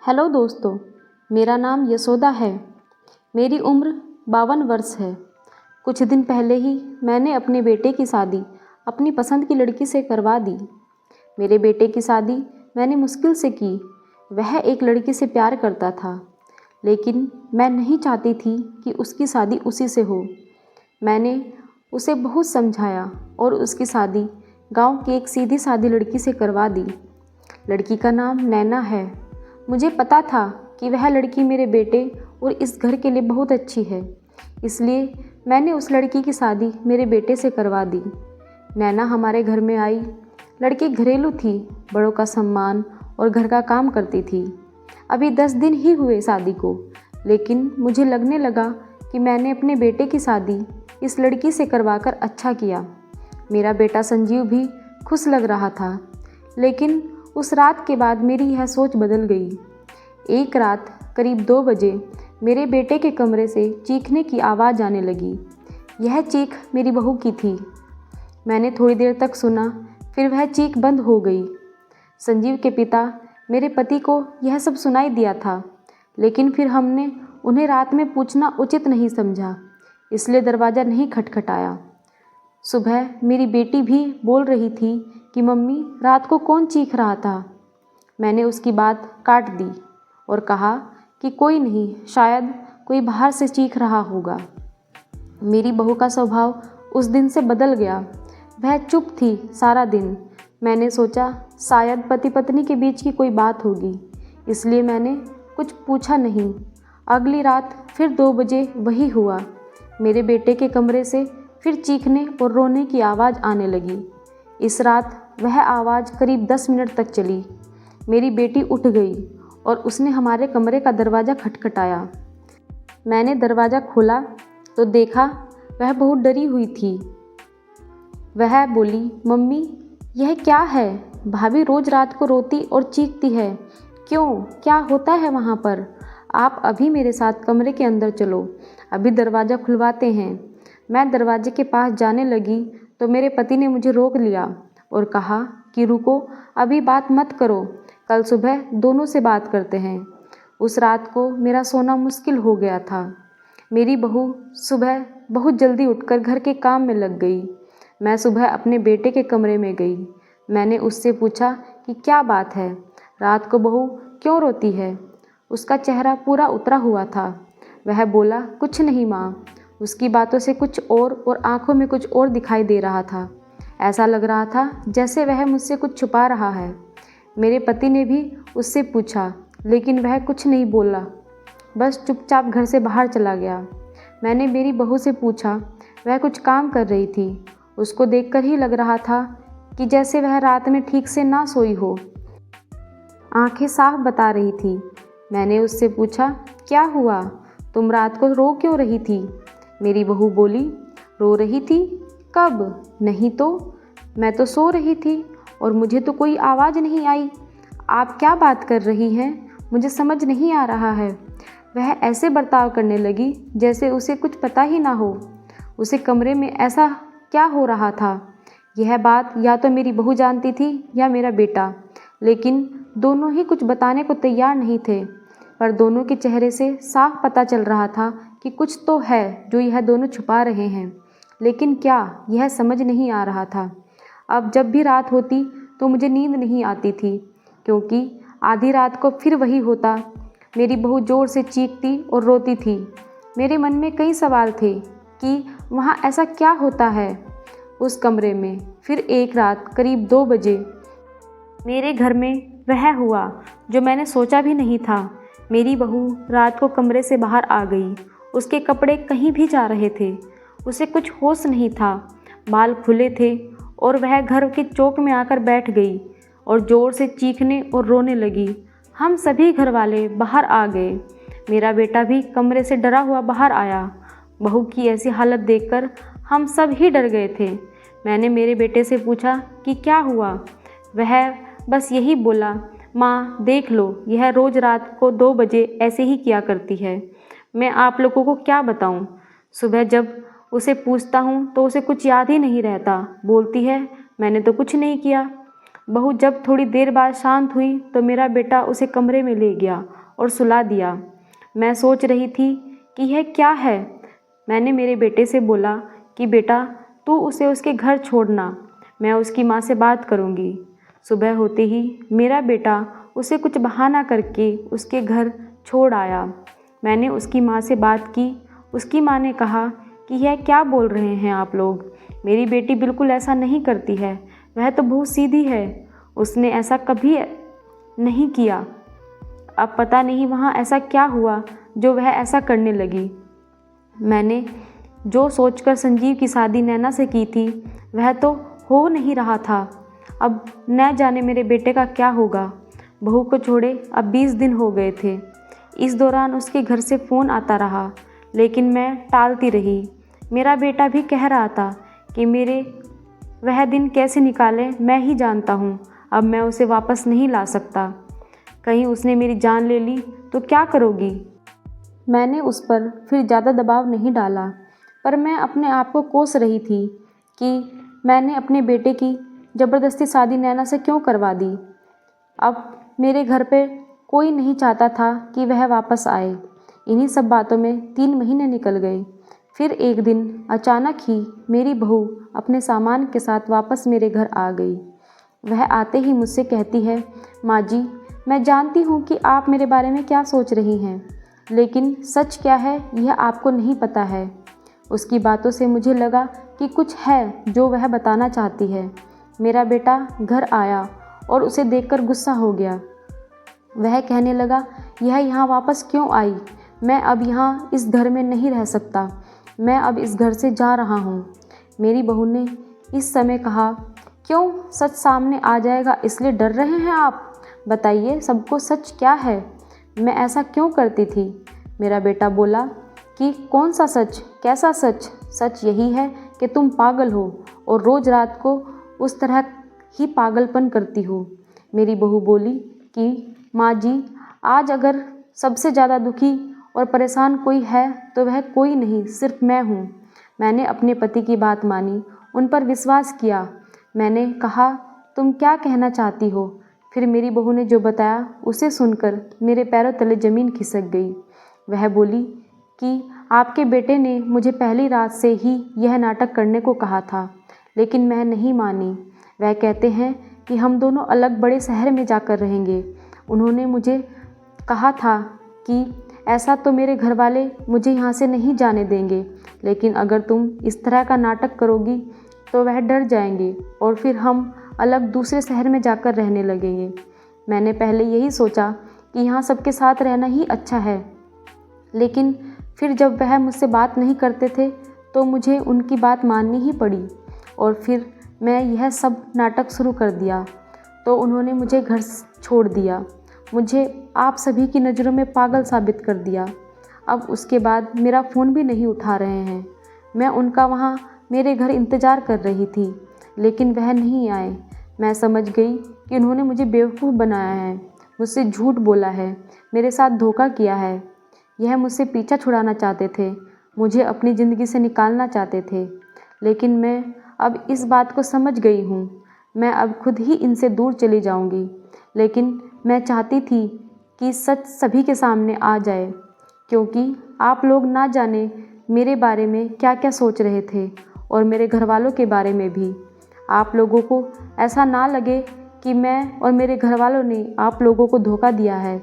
Hello दोस्तों, मेरा नाम यशोदा है। मेरी उम्र 52 वर्ष है। कुछ दिन पहले ही मैंने अपने बेटे की शादी अपनी पसंद की लड़की से करवा दी। मेरे बेटे की शादी मैंने मुश्किल से की। वह एक लड़की से प्यार करता था, लेकिन मैं नहीं चाहती थी कि उसकी शादी उसी से हो। मैंने उसे बहुत समझाया और उसकी शादी गांव की एक सीधी सादी लड़की से करवा दी। लड़की का नाम नैना है। मुझे पता था कि वह लड़की मेरे बेटे और इस घर के लिए बहुत अच्छी है, इसलिए मैंने उस लड़की की शादी मेरे बेटे से करवा दी। नैना हमारे घर में आई। लड़की घरेलू थी, बड़ों का सम्मान और घर का काम करती थी। अभी 10 दिन ही हुए शादी को, लेकिन मुझे लगने लगा कि मैंने अपने बेटे की शादी इस लड़की से करवाकर अच्छा किया। मेरा बेटा संजीव भी खुश लग रहा था, लेकिन उस रात के बाद मेरी यह सोच बदल गई। एक रात करीब 2 बजे मेरे बेटे के कमरे से चीखने की आवाज़ आने लगी। यह चीख मेरी बहू की थी। मैंने थोड़ी देर तक सुना, फिर वह चीख बंद हो गई। संजीव के पिता मेरे पति को यह सब सुनाई दिया था, लेकिन फिर हमने उन्हें रात में पूछना उचित नहीं समझा, इसलिए दरवाज़ा नहीं खटखटाया। सुबह मेरी बेटी भी बोल रही थी कि मम्मी, रात को कौन चीख रहा था। मैंने उसकी बात काट दी और कहा कि कोई नहीं, शायद कोई बाहर से चीख रहा होगा। मेरी बहू का स्वभाव उस दिन से बदल गया। वह चुप थी सारा दिन। मैंने सोचा शायद पति पत्नी के बीच की कोई बात होगी, इसलिए मैंने कुछ पूछा नहीं। अगली रात फिर 2 बजे वही हुआ। मेरे बेटे के कमरे से फिर चीखने और रोने की आवाज़ आने लगी। इस रात वह आवाज़ करीब 10 मिनट तक चली। मेरी बेटी उठ गई और उसने हमारे कमरे का दरवाज़ा खटखटाया। मैंने दरवाज़ा खोला तो देखा वह बहुत डरी हुई थी। वह बोली, मम्मी, यह क्या है? भाभी रोज़ रात को रोती और चीखती है। क्यों? क्या होता है वहाँ पर? आप अभी मेरे साथ कमरे के अंदर चलो, अभी दरवाज़ा खुलवाते हैं। मैं दरवाजे के पास जाने लगी तो मेरे पति ने मुझे रोक लिया और कहा कि रुको, अभी बात मत करो, कल सुबह दोनों से बात करते हैं। उस रात को मेरा सोना मुश्किल हो गया था। मेरी बहू सुबह बहुत जल्दी उठकर घर के काम में लग गई। मैं सुबह अपने बेटे के कमरे में गई। मैंने उससे पूछा कि क्या बात है, रात को बहू क्यों रोती है। उसका चेहरा पूरा उतरा हुआ था। वह बोला, कुछ नहीं माँ। उसकी बातों से कुछ और आंखों में कुछ और दिखाई दे रहा था। ऐसा लग रहा था जैसे वह मुझसे कुछ छुपा रहा है। मेरे पति ने भी उससे पूछा, लेकिन वह कुछ नहीं बोला, बस चुपचाप घर से बाहर चला गया। मैंने मेरी बहू से पूछा, वह कुछ काम कर रही थी। उसको देखकर ही लग रहा था कि जैसे वह रात में ठीक से ना सोई हो। आंखें साफ बता रही थी। मैंने उससे पूछा, क्या हुआ? तुम रात को रो क्यों रही थी? मेरी बहू बोली, रो रही थी? कब? नहीं तो, मैं तो सो रही थी और मुझे तो कोई आवाज़ नहीं आई। आप क्या बात कर रही हैं? मुझे समझ नहीं आ रहा है। वह ऐसे बर्ताव करने लगी जैसे उसे कुछ पता ही ना हो। उसे कमरे में ऐसा क्या हो रहा था? यह बात या तो मेरी बहू जानती थी या मेरा बेटा, लेकिन दोनों ही कुछ बताने को तैयार नहीं थे। पर दोनों के चेहरे से साफ पता चल रहा था कि कुछ तो है जो यह दोनों छुपा रहे हैं, लेकिन क्या, यह समझ नहीं आ रहा था। अब जब भी रात होती तो मुझे नींद नहीं आती थी, क्योंकि आधी रात को फिर वही होता। मेरी बहू ज़ोर से चीखती और रोती थी। मेरे मन में कई सवाल थे कि वहाँ ऐसा क्या होता है उस कमरे में। फिर एक रात करीब 2 बजे मेरे घर में वह हुआ जो मैंने सोचा भी नहीं था। मेरी बहू रात को कमरे से बाहर आ गई। उसके कपड़े कहीं भी जा रहे थे। उसे कुछ होश नहीं था। बाल खुले थे और वह घर के चौक में आकर बैठ गई और ज़ोर से चीखने और रोने लगी। हम सभी घर वाले बाहर आ गए। मेरा बेटा भी कमरे से डरा हुआ बाहर आया। बहू की ऐसी हालत देखकर हम सब ही डर गए थे। मैंने मेरे बेटे से पूछा कि क्या हुआ। वह बस यही बोला, माँ देख लो, यह रोज़ रात को 2 बजे ऐसे ही किया करती है। मैं आप लोगों को क्या बताऊँ। सुबह जब उसे पूछता हूँ तो उसे कुछ याद ही नहीं रहता। बोलती है, मैंने तो कुछ नहीं किया। बहू जब थोड़ी देर बाद शांत हुई तो मेरा बेटा उसे कमरे में ले गया और सुला दिया। मैं सोच रही थी कि यह क्या है। मैंने मेरे बेटे से बोला कि बेटा तू उसे उसके घर छोड़ना, मैं उसकी माँ से बात करूँगी। सुबह होते ही मेरा बेटा उसे कुछ बहाना करके उसके घर छोड़ आया। मैंने उसकी माँ से बात की। उसकी माँ ने कहा कि यह क्या बोल रहे हैं आप लोग, मेरी बेटी बिल्कुल ऐसा नहीं करती है, वह तो बहुत सीधी है, उसने ऐसा कभी नहीं किया। अब पता नहीं वहाँ ऐसा क्या हुआ जो वह ऐसा करने लगी। मैंने जो सोचकर संजीव की शादी नैना से की थी वह तो हो नहीं रहा था। अब न जाने मेरे बेटे का क्या होगा। बहू को छोड़े अब 20 दिन हो गए थे। इस दौरान उसके घर से फ़ोन आता रहा, लेकिन मैं टालती रही। मेरा बेटा भी कह रहा था कि मेरे वह दिन कैसे निकाले मैं ही जानता हूँ। अब मैं उसे वापस नहीं ला सकता। कहीं उसने मेरी जान ले ली तो क्या करोगी। मैंने उस पर फिर ज़्यादा दबाव नहीं डाला, पर मैं अपने आप को कोस रही थी कि मैंने अपने बेटे की ज़बरदस्ती शादी नैना से क्यों करवा दी। अब मेरे घर पे कोई नहीं चाहता था कि वह वापस आए। इन्हीं सब बातों में 3 महीने निकल गए। फिर एक दिन अचानक ही मेरी बहू अपने सामान के साथ वापस मेरे घर आ गई। वह आते ही मुझसे कहती है, माँ जी, मैं जानती हूँ कि आप मेरे बारे में क्या सोच रही हैं, लेकिन सच क्या है यह आपको नहीं पता है। उसकी बातों से मुझे लगा कि कुछ है जो वह बताना चाहती है। मेरा बेटा घर आया और उसे देखकर गुस्सा हो गया। वह कहने लगा, यह यहाँ वापस क्यों आई? मैं अब यहाँ इस घर में नहीं रह सकता, मैं अब इस घर से जा रहा हूँ। मेरी बहू ने इस समय कहा, क्यों, सच सामने आ जाएगा इसलिए डर रहे हैं आप? बताइए सबको सच क्या है, मैं ऐसा क्यों करती थी? मेरा बेटा बोला कि कौन सा सच, कैसा सच? सच यही है कि तुम पागल हो और रोज़ रात को उस तरह ही पागलपन करती हो। मेरी बहू बोली कि माँ जी, आज अगर सबसे ज़्यादा दुखी और परेशान कोई है तो वह कोई नहीं, सिर्फ मैं हूँ। मैंने अपने पति की बात मानी, उन पर विश्वास किया। मैंने कहा, तुम क्या कहना चाहती हो? फिर मेरी बहू ने जो बताया उसे सुनकर मेरे पैरों तले ज़मीन खिसक गई। वह बोली कि आपके बेटे ने मुझे पहली रात से ही यह नाटक करने को कहा था, लेकिन मैं नहीं मानी। वह कहते हैं कि हम दोनों अलग बड़े शहर में जाकर रहेंगे। उन्होंने मुझे कहा था कि ऐसा तो मेरे घर वाले मुझे यहाँ से नहीं जाने देंगे, लेकिन अगर तुम इस तरह का नाटक करोगी तो वह डर जाएंगे और फिर हम अलग दूसरे शहर में जाकर रहने लगेंगे। मैंने पहले यही सोचा कि यहाँ सबके साथ रहना ही अच्छा है, लेकिन फिर जब वह मुझसे बात नहीं करते थे तो मुझे उनकी बात माननी ही पड़ी और फिर मैं यह सब नाटक शुरू कर दिया तो उन्होंने मुझे घर छोड़ दिया, मुझे आप सभी की नज़रों में पागल साबित कर दिया। अब उसके बाद मेरा फ़ोन भी नहीं उठा रहे हैं। मैं उनका वहाँ मेरे घर इंतज़ार कर रही थी, लेकिन वह नहीं आए। मैं समझ गई कि उन्होंने मुझे बेवकूफ़ बनाया है, मुझसे झूठ बोला है, मेरे साथ धोखा किया है। यह मुझसे पीछा छुड़ाना चाहते थे, मुझे अपनी ज़िंदगी से निकालना चाहते थे, लेकिन मैं अब इस बात को समझ गई हूँ। मैं अब खुद ही इनसे दूर चली जाऊँगी, लेकिन मैं चाहती थी कि सच सभी के सामने आ जाए, क्योंकि आप लोग ना जाने मेरे बारे में क्या क्या सोच रहे थे और मेरे घर वालों के बारे में भी। आप लोगों को ऐसा ना लगे कि मैं और मेरे घर वालों ने आप लोगों को धोखा दिया है,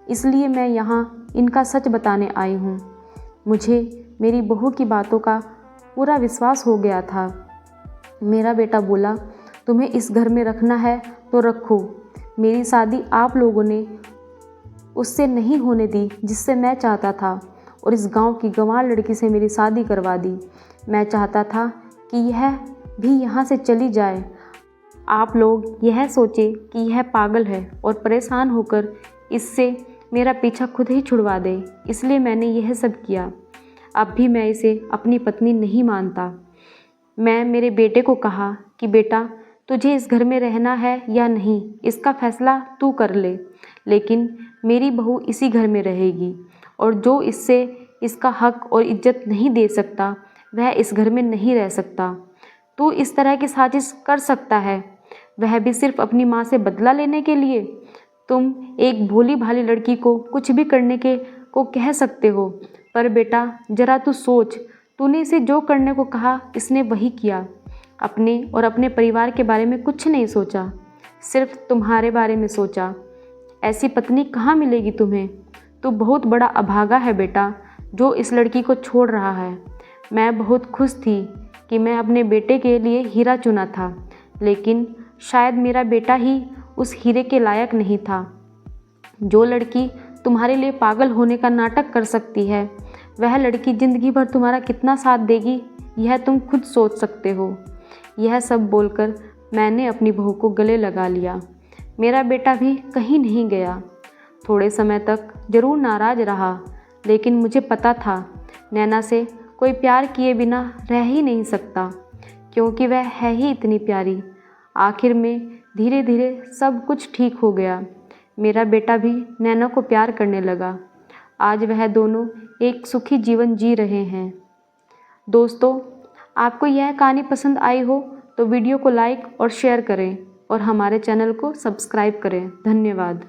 इसलिए मैं यहाँ इनका सच बताने आई हूँ। मुझे मेरी बहू की बातों का पूरा विश्वास हो गया था। मेरा बेटा बोला, तुम्हें इस घर में रखना है तो रखो। मेरी शादी आप लोगों ने उससे नहीं होने दी जिससे मैं चाहता था, और इस गांव की गंवार लड़की से मेरी शादी करवा दी। मैं चाहता था कि यह भी यहाँ से चली जाए। आप लोग यह सोचे कि यह पागल है और परेशान होकर इससे मेरा पीछा खुद ही छुड़वा दे, इसलिए मैंने यह सब किया। अब भी मैं इसे अपनी पत्नी नहीं मानता। मैं मेरे बेटे को कहा कि बेटा, तुझे इस घर में रहना है या नहीं, इसका फैसला तू कर ले, लेकिन मेरी बहू इसी घर में रहेगी और जो इससे इसका हक और इज्जत नहीं दे सकता वह इस घर में नहीं रह सकता। तू इस तरह की साजिश कर सकता है, वह भी सिर्फ अपनी माँ से बदला लेने के लिए। तुम एक भोली भाली लड़की को कुछ भी करने को कह सकते हो, पर बेटा जरा तू सोच, तूने इसे जो करने को कहा इसने वही किया। अपने और अपने परिवार के बारे में कुछ नहीं सोचा, सिर्फ तुम्हारे बारे में सोचा। ऐसी पत्नी कहाँ मिलेगी तुम्हें? तू बहुत बड़ा अभागा है बेटा, जो इस लड़की को छोड़ रहा है। मैं बहुत खुश थी कि मैं अपने बेटे के लिए हीरा चुना था, लेकिन शायद मेरा बेटा ही उस हीरे के लायक नहीं था। जो लड़की तुम्हारे लिए पागल होने का नाटक कर सकती है, वह लड़की ज़िंदगी भर तुम्हारा कितना साथ देगी, यह तुम खुद सोच सकते हो। यह सब बोलकर मैंने अपनी बहू को गले लगा लिया। मेरा बेटा भी कहीं नहीं गया। थोड़े समय तक ज़रूर नाराज़ रहा, लेकिन मुझे पता था नैना से कोई प्यार किए बिना रह ही नहीं सकता, क्योंकि वह है ही इतनी प्यारी। आखिर में धीरे धीरे सब कुछ ठीक हो गया। मेरा बेटा भी नैना को प्यार करने लगा। आज वह दोनों एक सुखी जीवन जी रहे हैं। दोस्तों, आपको यह कहानी पसंद आई हो तो वीडियो को लाइक और शेयर करें और हमारे चैनल को सब्सक्राइब करें। धन्यवाद।